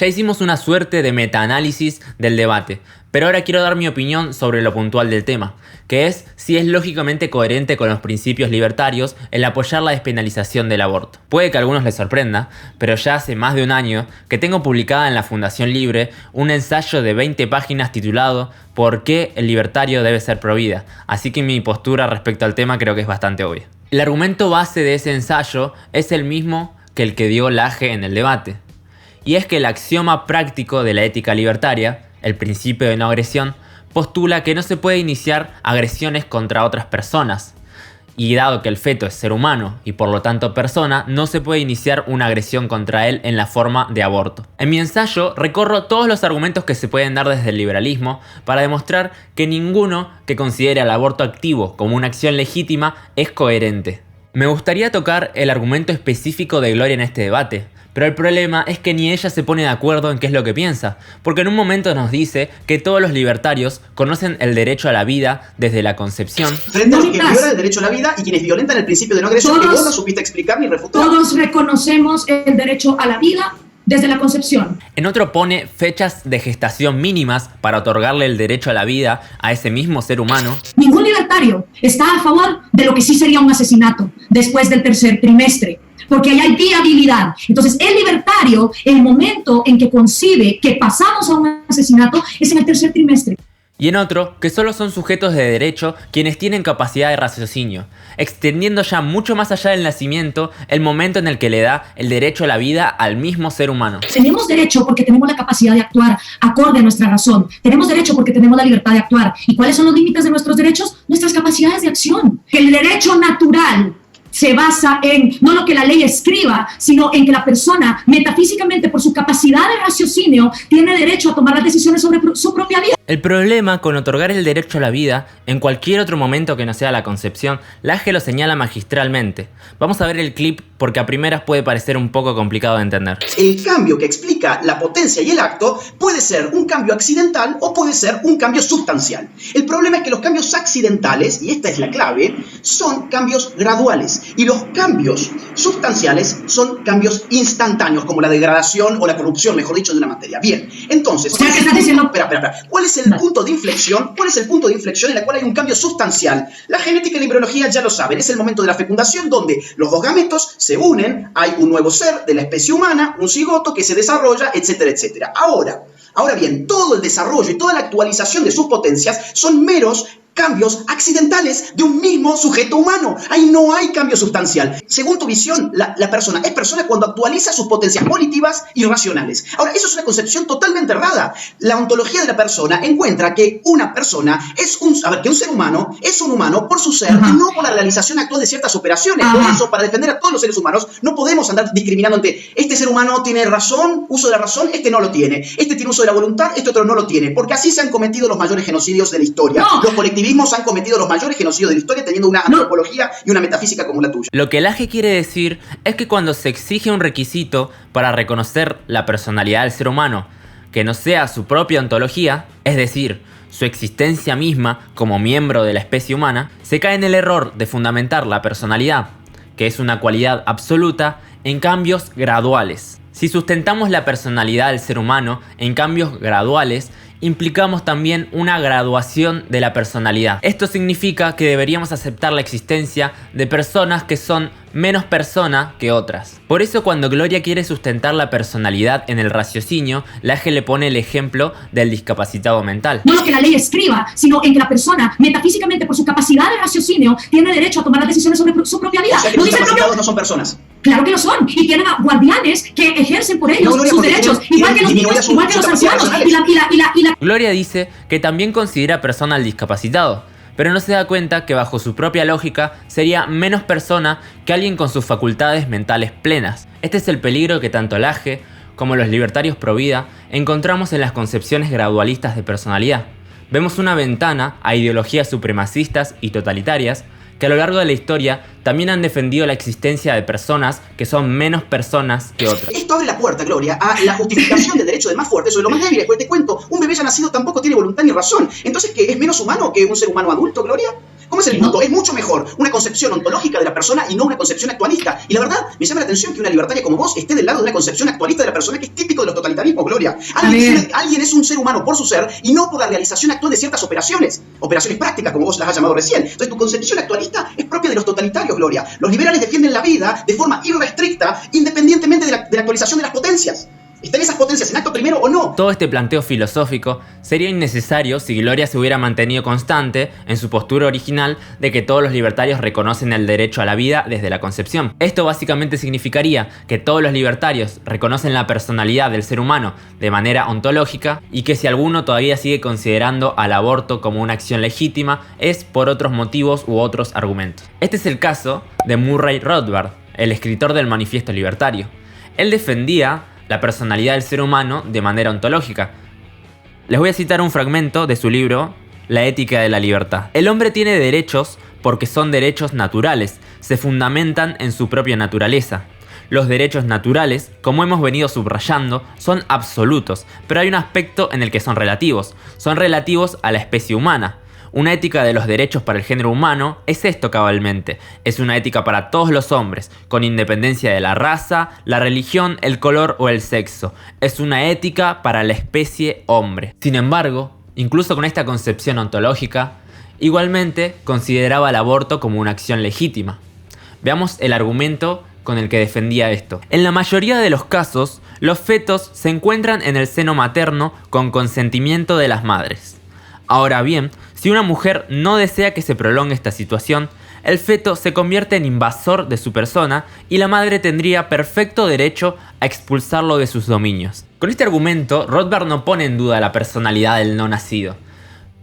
Ya hicimos una suerte de metaanálisis del debate, pero ahora quiero dar mi opinión sobre lo puntual del tema, que es si es lógicamente coherente con los principios libertarios el apoyar la despenalización del aborto. Puede que a algunos les sorprenda, pero ya hace más de un año que tengo publicada en la Fundación Libre un ensayo de 20 páginas titulado ¿Por qué el libertario debe ser provida? Así que mi postura respecto al tema creo que es bastante obvia. El argumento base de ese ensayo es el mismo que el que dio Laje en el debate. Y es que el axioma práctico de la ética libertaria, el principio de no agresión, postula que no se puede iniciar agresiones contra otras personas. Y dado que el feto es ser humano y por lo tanto persona, no se puede iniciar una agresión contra él en la forma de aborto. En mi ensayo recorro todos los argumentos que se pueden dar desde el liberalismo para demostrar que ninguno que considere al aborto activo como una acción legítima es coherente. Me gustaría tocar el argumento específico de Gloria en este debate, pero el problema es que ni ella se pone de acuerdo en qué es lo que piensa, porque en un momento nos dice que todos los libertarios conocen el derecho a la vida desde la concepción. Frente a los que violan el derecho a la vida y quienes violentan el principio de no agresión, que vos no supiste explicar ni refutar. Todos reconocemos el derecho a la vida desde la concepción. En otro pone fechas de gestación mínimas para otorgarle el derecho a la vida a ese mismo ser humano. Ningún libertario está a favor de lo que sí sería un asesinato después del tercer trimestre, porque ahí hay viabilidad. Entonces, el libertario, el momento en que concibe que pasamos a un asesinato es en el tercer trimestre. Y en otro, que solo son sujetos de derecho quienes tienen capacidad de raciocinio, extendiendo ya mucho más allá del nacimiento el momento en el que le da el derecho a la vida al mismo ser humano. Tenemos derecho porque tenemos la capacidad de actuar acorde a nuestra razón. Tenemos derecho porque tenemos la libertad de actuar. ¿Y cuáles son los límites de nuestros derechos? Nuestras capacidades de acción. El derecho natural se basa en no lo que la ley escriba, sino en que la persona metafísicamente por su capacidad de raciocinio tiene derecho a tomar las decisiones sobre su propia vida. El problema con otorgar el derecho a la vida en cualquier otro momento que no sea la concepción, Laje lo señala magistralmente. Vamos a ver el clip porque a primeras puede parecer un poco complicado de entender. El cambio que explica la potencia y el acto puede ser un cambio accidental o puede ser un cambio sustancial. El problema es que los cambios accidentales, y esta es la clave, son cambios graduales. Y los cambios sustanciales son cambios instantáneos, como la degradación o la corrupción, mejor dicho, de una materia. Bien, entonces, ¿cuál es el punto de inflexión? ¿Cuál es el punto de inflexión en la cual hay un cambio sustancial? La genética y la embriología ya lo saben, es el momento de la fecundación donde los dos gametos se unen, hay un nuevo ser de la especie humana, un cigoto que se desarrolla, etcétera, etcétera. Ahora bien, todo el desarrollo y toda la actualización de sus potencias son meros cambios accidentales de un mismo sujeto humano. Ahí no hay cambio sustancial. Según tu visión, la persona es persona cuando actualiza sus potencias volitivas y racionales. Ahora, eso es una concepción totalmente errada. La ontología de la persona encuentra que una persona es que un ser humano es un humano por su ser y no por la realización actual de ciertas operaciones. Por eso, para defender a todos los seres humanos, no podemos andar discriminando entre este ser humano tiene razón, uso de la razón, este no lo tiene. Este tiene uso de la voluntad, este otro no lo tiene. Porque así se han cometido los mayores genocidios de la historia. No. Los colectivismos han cometido los mayores genocidios de la historia teniendo una antropología y una metafísica como la tuya. Lo que Laje quiere decir es que cuando se exige un requisito para reconocer la personalidad del ser humano que no sea su propia ontología, es decir, su existencia misma como miembro de la especie humana, se cae en el error de fundamentar la personalidad, que es una cualidad absoluta, en cambios graduales. Si sustentamos la personalidad del ser humano en cambios graduales, implicamos también una graduación de la personalidad. Esto significa que deberíamos aceptar la existencia de personas que son menos persona que otras. Por eso cuando Gloria quiere sustentar la personalidad en el raciocinio, Laje le pone el ejemplo del discapacitado mental. No lo que la ley escriba, sino en que la persona metafísicamente por su capacidad de raciocinio tiene derecho a tomar las decisiones sobre su propia vida. O sea que los discapacitados no son personas. Claro que lo son, y tienen a guardianes que ejercen por ellos sus derechos, igual que los niños, igual que los ancianos, y la... Gloria dice que también considera persona al discapacitado, pero no se da cuenta que bajo su propia lógica sería menos persona que alguien con sus facultades mentales plenas. Este es el peligro que tanto Laje como los libertarios pro vida encontramos en las concepciones gradualistas de personalidad. Vemos una ventana a ideologías supremacistas y totalitarias que a lo largo de la historia también han defendido la existencia de personas que son menos personas que otras. Esto abre la puerta, Gloria, a la justificación del derecho del más fuerte sobre lo más débil. Después te cuento, un bebé ya nacido tampoco tiene voluntad ni razón. Entonces, ¿qué? ¿Es menos humano que un ser humano adulto, Gloria? ¿Cómo ¿Cómo es el punto? Es mucho mejor una concepción ontológica de la persona y no una concepción actualista. Y la verdad, me llama la atención que una libertaria como vos esté del lado de una concepción actualista de la persona, que es típico de los totalitarismos, Gloria. Alguien es un ser humano por su ser y no por la realización actual de ciertas operaciones prácticas, como vos las has llamado recién. Entonces, tu concepción actualista es propia de los totalitarios, Gloria. Los liberales defienden la vida de forma irrestricta, independientemente de la actualización de las potencias. ¿Están esas potencias en acto primero o no? Todo este planteo filosófico sería innecesario si Gloria se hubiera mantenido constante en su postura original de que todos los libertarios reconocen el derecho a la vida desde la concepción. Esto básicamente significaría que todos los libertarios reconocen la personalidad del ser humano de manera ontológica y que si alguno todavía sigue considerando al aborto como una acción legítima es por otros motivos u otros argumentos. Este es el caso de Murray Rothbard, el escritor del Manifiesto Libertario. Él defendía la personalidad del ser humano de manera ontológica. Les voy a citar un fragmento de su libro La ética de la libertad. El hombre tiene derechos porque son derechos naturales, se fundamentan en su propia naturaleza. Los derechos naturales, como hemos venido subrayando, son absolutos, pero hay un aspecto en el que son relativos a la especie humana. Una ética de los derechos para el género humano es esto cabalmente, es una ética para todos los hombres, con independencia de la raza, la religión, el color o el sexo. Es una ética para la especie hombre. Sin embargo, incluso con esta concepción ontológica, igualmente consideraba el aborto como una acción legítima. Veamos el argumento con el que defendía esto. En la mayoría de los casos, los fetos se encuentran en el seno materno con consentimiento de las madres. Ahora bien, si una mujer no desea que se prolongue esta situación, el feto se convierte en invasor de su persona y la madre tendría perfecto derecho a expulsarlo de sus dominios. Con este argumento, Rothbard no pone en duda la personalidad del no nacido,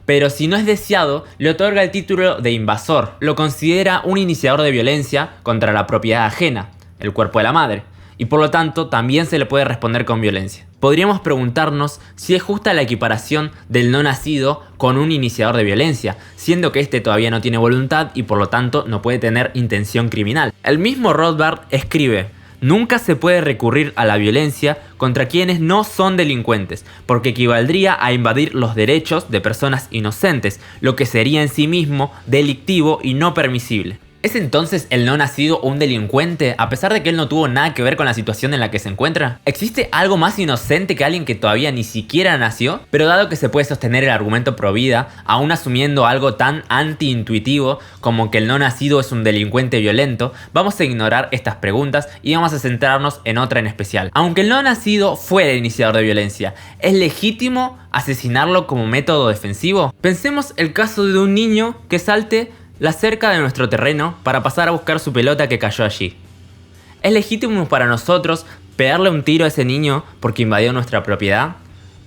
pero si no es deseado, le otorga el título de invasor. Lo considera un iniciador de violencia contra la propiedad ajena, el cuerpo de la madre, y por lo tanto también se le puede responder con violencia. Podríamos preguntarnos si es justa la equiparación del no nacido con un iniciador de violencia, siendo que este todavía no tiene voluntad y por lo tanto no puede tener intención criminal. El mismo Rothbard escribe: nunca se puede recurrir a la violencia contra quienes no son delincuentes, porque equivaldría a invadir los derechos de personas inocentes, lo que sería en sí mismo delictivo y no permisible. ¿Es entonces el no nacido un delincuente, a pesar de que él no tuvo nada que ver con la situación en la que se encuentra? ¿Existe algo más inocente que alguien que todavía ni siquiera nació? Pero dado que se puede sostener el argumento pro vida, aún asumiendo algo tan anti-intuitivo como que el no nacido es un delincuente violento, vamos a ignorar estas preguntas y vamos a centrarnos en otra en especial. Aunque el no nacido fuera el iniciador de violencia, ¿es legítimo asesinarlo como método defensivo? Pensemos el caso de un niño que salte la cerca de nuestro terreno para pasar a buscar su pelota que cayó allí. ¿Es legítimo para nosotros pegarle un tiro a ese niño porque invadió nuestra propiedad?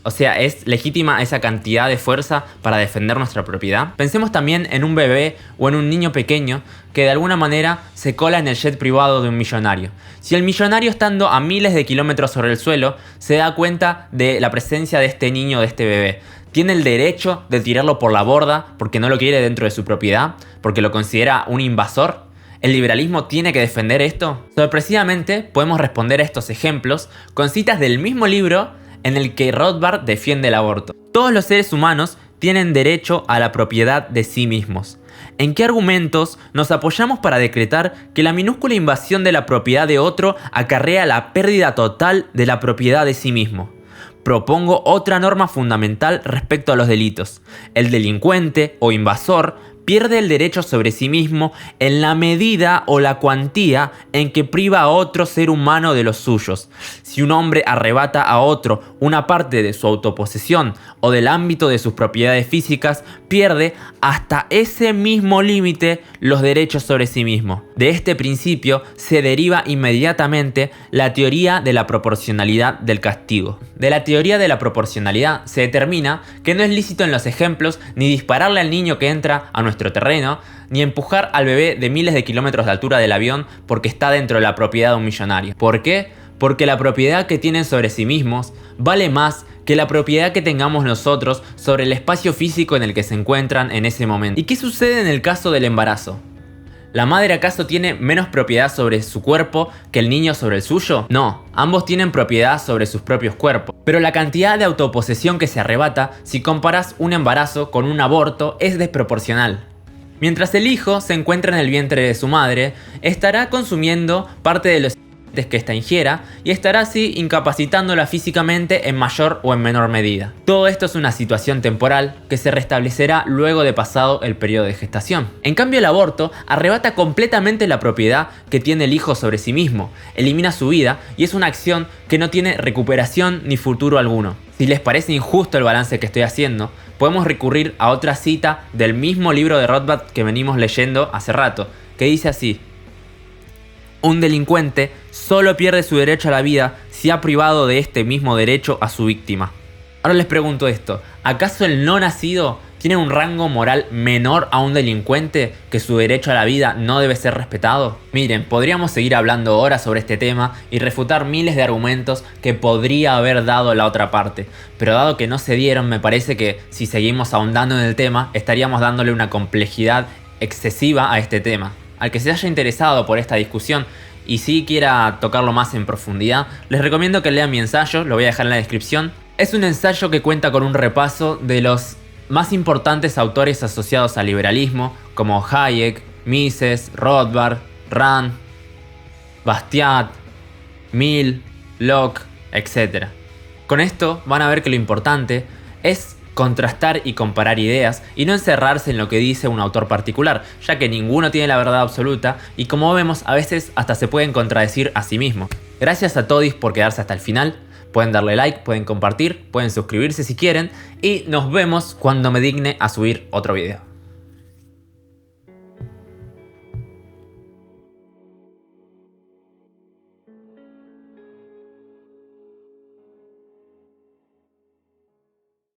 O sea, ¿es legítima esa cantidad de fuerza para defender nuestra propiedad? Pensemos también en un bebé o en un niño pequeño que de alguna manera se cola en el jet privado de un millonario. Si el millonario, estando a miles de kilómetros sobre el suelo, se da cuenta de la presencia de este niño, de este bebé, ¿tiene el derecho de tirarlo por la borda porque no lo quiere dentro de su propiedad? ¿Porque lo considera un invasor? ¿El liberalismo tiene que defender esto? Sorpresivamente, podemos responder a estos ejemplos con citas del mismo libro en el que Rothbard defiende el aborto. Todos los seres humanos tienen derecho a la propiedad de sí mismos. ¿En qué argumentos nos apoyamos para decretar que la minúscula invasión de la propiedad de otro acarrea la pérdida total de la propiedad de sí mismo? Propongo otra norma fundamental respecto a los delitos. El delincuente o invasor pierde el derecho sobre sí mismo en la medida o la cuantía en que priva a otro ser humano de los suyos. Si un hombre arrebata a otro una parte de su autoposesión o del ámbito de sus propiedades físicas, pierde hasta ese mismo límite los derechos sobre sí mismo. De este principio se deriva inmediatamente la teoría de la proporcionalidad del castigo. De la teoría de la proporcionalidad se determina que no es lícito en los ejemplos ni dispararle al niño que entra a nuestro terreno, ni empujar al bebé de miles de kilómetros de altura del avión porque está dentro de la propiedad de un millonario. ¿Por qué? Porque la propiedad que tienen sobre sí mismos vale más que la propiedad que tengamos nosotros sobre el espacio físico en el que se encuentran en ese momento. ¿Y qué sucede en el caso del embarazo? ¿La madre acaso tiene menos propiedad sobre su cuerpo que el niño sobre el suyo? No, ambos tienen propiedad sobre sus propios cuerpos. Pero la cantidad de autoposesión que se arrebata si comparas un embarazo con un aborto es desproporcional. Mientras el hijo se encuentra en el vientre de su madre, estará consumiendo parte de los que esta ingiera y estará así incapacitándola físicamente en mayor o en menor medida. Todo esto es una situación temporal que se restablecerá luego de pasado el periodo de gestación. En cambio, el aborto arrebata completamente la propiedad que tiene el hijo sobre sí mismo, elimina su vida y es una acción que no tiene recuperación ni futuro alguno. Si les parece injusto el balance que estoy haciendo, podemos recurrir a otra cita del mismo libro de Rothbard que venimos leyendo hace rato, que dice así: un delincuente solo pierde su derecho a la vida si ha privado de este mismo derecho a su víctima. Ahora les pregunto esto, ¿acaso el no nacido tiene un rango moral menor a un delincuente que su derecho a la vida no debe ser respetado? Miren, podríamos seguir hablando horas sobre este tema y refutar miles de argumentos que podría haber dado la otra parte, pero dado que no se dieron, me parece que si seguimos ahondando en el tema, estaríamos dándole una complejidad excesiva a este tema. Al que se haya interesado por esta discusión y si quiera tocarlo más en profundidad, les recomiendo que lean mi ensayo, lo voy a dejar en la descripción. Es un ensayo que cuenta con un repaso de los más importantes autores asociados al liberalismo, como Hayek, Mises, Rothbard, Rand, Bastiat, Mill, Locke, etc. Con esto van a ver que lo importante es contrastar y comparar ideas y no encerrarse en lo que dice un autor particular, ya que ninguno tiene la verdad absoluta y como vemos a veces hasta se pueden contradecir a sí mismos. Gracias a todos por quedarse hasta el final, pueden darle like, pueden compartir, pueden suscribirse si quieren y nos vemos cuando me digne a subir otro video.